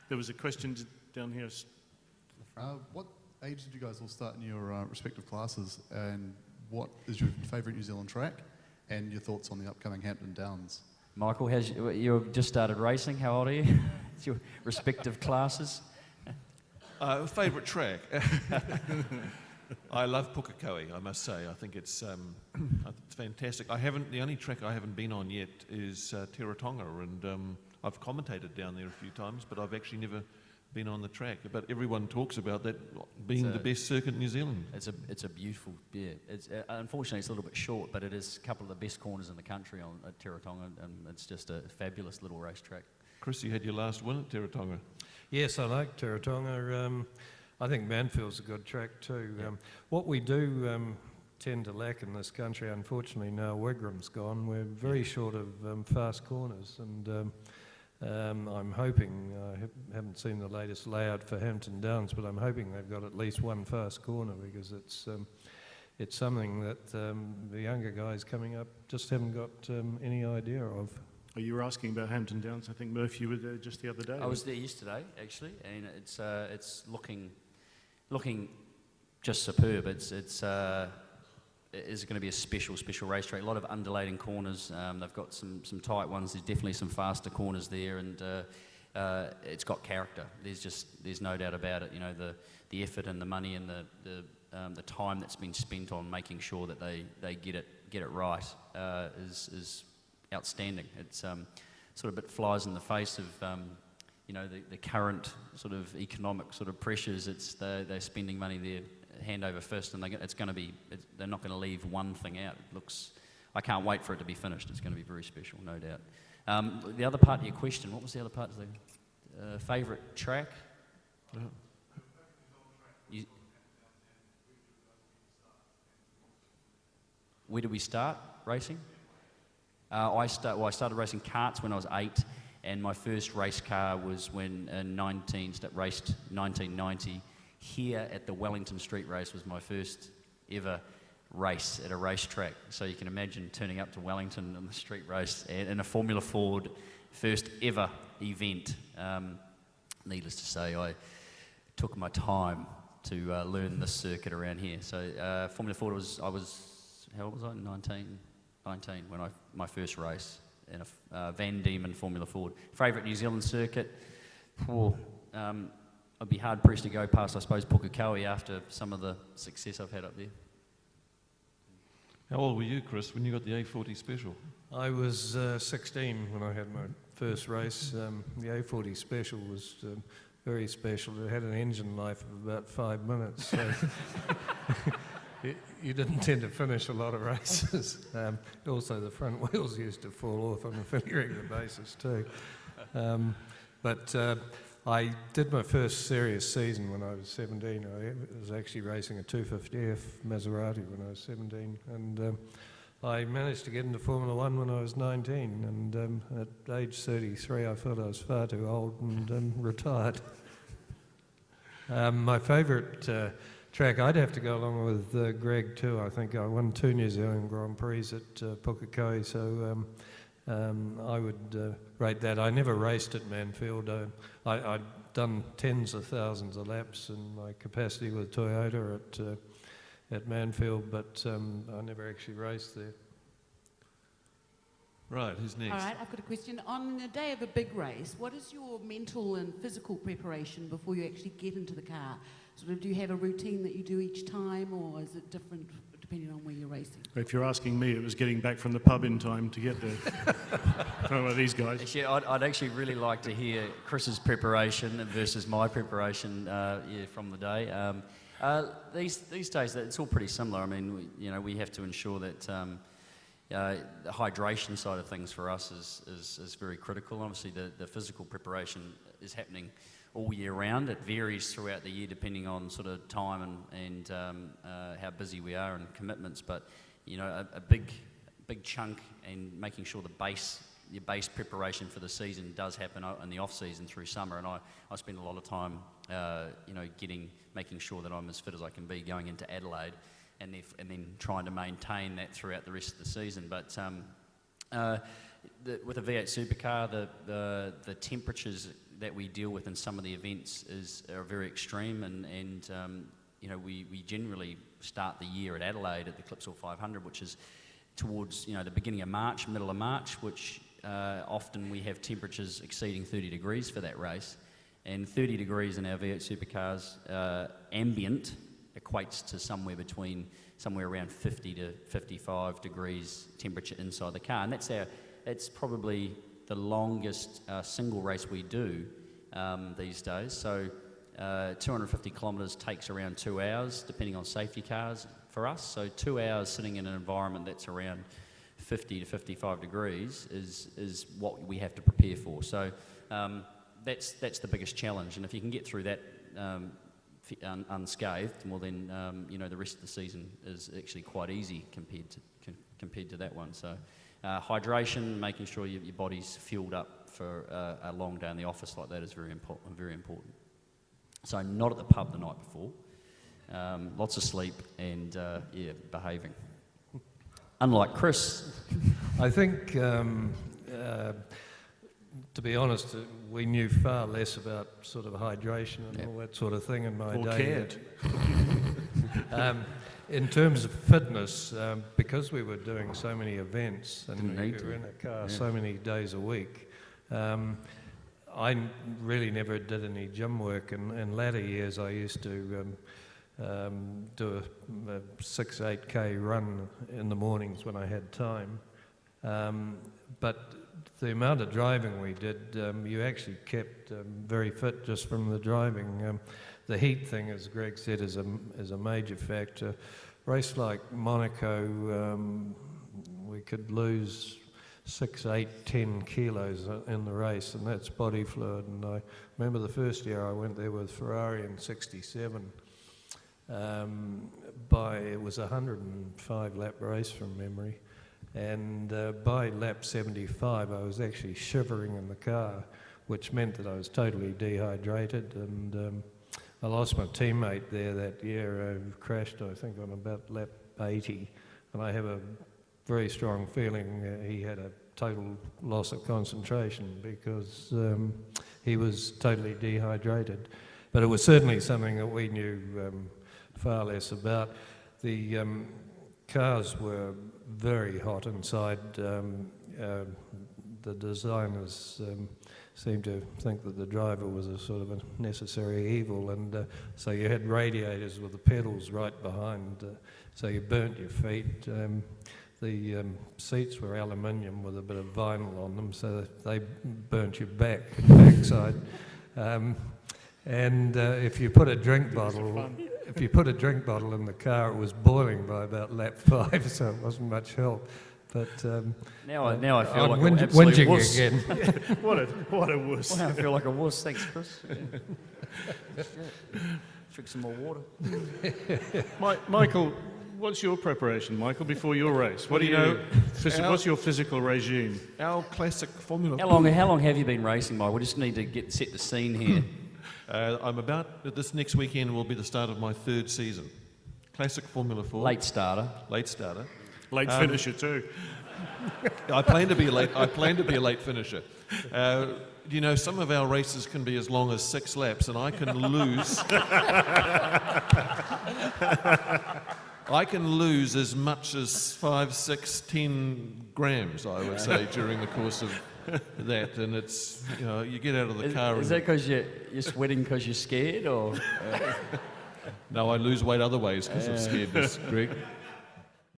There was a question down here. What age did you guys all start in your respective classes, and what is your favourite New Zealand track, and your thoughts on the upcoming Hampton Downs? Michael, you've just started racing. How old are you? Your respective classes? Favourite track? I love Pukekohe, I must say. I think it's fantastic. The only track I haven't been on yet is Teretonga, and I've commentated down there a few times, but I've actually never been on the track. But everyone talks about that being the best circuit in New Zealand. It's a beautiful, yeah. It's unfortunately it's a little bit short, but it is a couple of the best corners in the country at Teretonga, and it's just a fabulous little racetrack. Chris, you had your last win at Teretonga. Yes, I like Teretonga. I think Manfield's a good track too. Yeah. What we do tend to lack in this country, unfortunately, now Wigram's gone, we're very short of fast corners, and I'm hoping, I haven't seen the latest layout for Hampton Downs, but I'm hoping they've got at least one fast corner, because it's something that the younger guys coming up just haven't got any idea of. Oh, you were asking about Hampton Downs. I think, Murph, you were there just the other day. I was there yesterday, actually, and it's looking just superb. It's going to be a special racetrack. A lot of undulating corners. They've got some tight ones. There's definitely some faster corners there, and it's got character. There's no doubt about it. You know, the effort and the money and the time that's been spent on making sure that they get it right is outstanding. It's sort of a bit flies in the face of the current sort of economic sort of pressures. They're spending money there hand over fist, and they're not going to leave one thing out. I can't wait for it to be finished. It's going to be very special, no doubt. The other part of your question, what was the other part? The favourite track? Where did we start racing? I started racing karts when I was 8, and my first race car was when raced 1990. Here at the Wellington Street Race was my first ever race at a racetrack. So you can imagine turning up to Wellington in the street race and in a Formula Ford first ever event. Needless to say, I took my time to learn this circuit around here. So Formula Ford how old was I? 19 when my first race in a Van Diemen Formula Ford. Favourite New Zealand circuit? I'd be hard pressed to go past, I suppose, Pukekohe after some of the success I've had up there. How old were you, Chris, when you got the A40 Special? I was 16 when I had my first race. The A40 Special was very special. It had an engine life of about 5 minutes, so you didn't tend to finish a lot of races. Also, the front wheels used to fall off on a fairly regular basis too. But I did my first serious season when I was 17. I was actually racing a 250F Maserati when I was 17, and I managed to get into Formula One when I was 19, and at age 33 I thought I was far too old and retired. My favourite track, I'd have to go along with Greg too. I think I won 2 New Zealand Grand Prix at Pukekohe, so I would rate that. I never raced at Manfield. I'd done tens of thousands of laps in my capacity with Toyota at Manfield, but I never actually raced there. Right, who's next? All right, I've got a question. On the day of a big race, what is your mental and physical preparation before you actually get into the car? Sort of, do you have a routine that you do each time, or is it different depending on where you're racing? If you're asking me, it was getting back from the pub in time to get there. I don't know about these guys. Actually, I'd actually really like to hear Chris's preparation versus my preparation from the day. These days, it's all pretty similar. I mean, we have to ensure that the hydration side of things for us is very critical. Obviously, the physical preparation is happening all year round. It varies throughout the year depending on sort of time and how busy we are and commitments. But a big chunk and making sure your base preparation for the season does happen in the off season through summer. And I spend a lot of time making sure that I'm as fit as I can be going into Adelaide, and then trying to maintain that throughout the rest of the season. But with a V8 supercar, the temperatures that we deal with in some of the events are very extreme, and you know, we generally start the year at Adelaide at the Clipsal 500, which is towards, you know, the beginning of March, middle of March, which often we have temperatures exceeding 30 degrees for that race, and 30 degrees in our V8 supercars ambient equates to somewhere around 50 to 55 degrees temperature inside the car, and that's probably the longest single race we do these days. So 250 kilometres takes around 2 hours, depending on safety cars for us. So 2 hours sitting in an environment that's around 50 to 55 degrees is what we have to prepare for. So that's the biggest challenge. And if you can get through that unscathed, well then you know, the rest of the season is actually quite easy compared to that one. So hydration, making sure your body's fueled up for a long day in the office like that is very important. So not at the pub the night before, lots of sleep and behaving. Unlike Chris. I think, to be honest, we knew far less about sort of hydration and all that sort of thing in my day. In terms of fitness, because we were doing so many events and we were in a car so many days a week, I really never did any gym work. In latter years, I used to do a 6-8K run in the mornings when I had time. But the amount of driving we did, you actually kept very fit just from the driving. The heat thing, as Greg said, is a major factor. Race like Monaco, we could lose 6, 8, 10 kilos in the race, and that's body fluid. And I remember the first year I went there with Ferrari in '67. It was a 105 lap race from memory, and by lap 75 I was actually shivering in the car, which meant that I was totally dehydrated, and I lost my teammate there that year, who crashed I think on about lap 80, and I have a very strong feeling he had a total loss of concentration because he was totally dehydrated. But it was certainly something that we knew far less about. The cars were very hot inside. The designers seemed to think that the driver was a sort of a necessary evil, and so you had radiators with the pedals right behind, so you burnt your feet. The seats were aluminium with a bit of vinyl on them, so they burnt your backside. And if you put a drink bottle in the car, it was boiling by about lap 5, so it wasn't much help. But now I feel I'm like an absolute whinging wuss. again. What a wuss. Well, I feel like a wuss. Thanks, Chris. Drink some more water. Michael, what's your preparation, Michael, before your race? What do you know? What's your physical regime? Our classic Formula. How long have you been racing, Mike? We just need to set the scene here. This next weekend will be the start of my 3rd season. Classic Formula 4. Late starter. Late finisher too. I plan to be a late finisher. You know, some of our races can be as long as 6 laps, and I can lose. I can lose as much as 5, 6, 10 grams, I would say, during the course of that. And it's, you know, you get out of the car. Is that because you're sweating because you're scared, or? No, I lose weight other ways because of scaredness, Greg.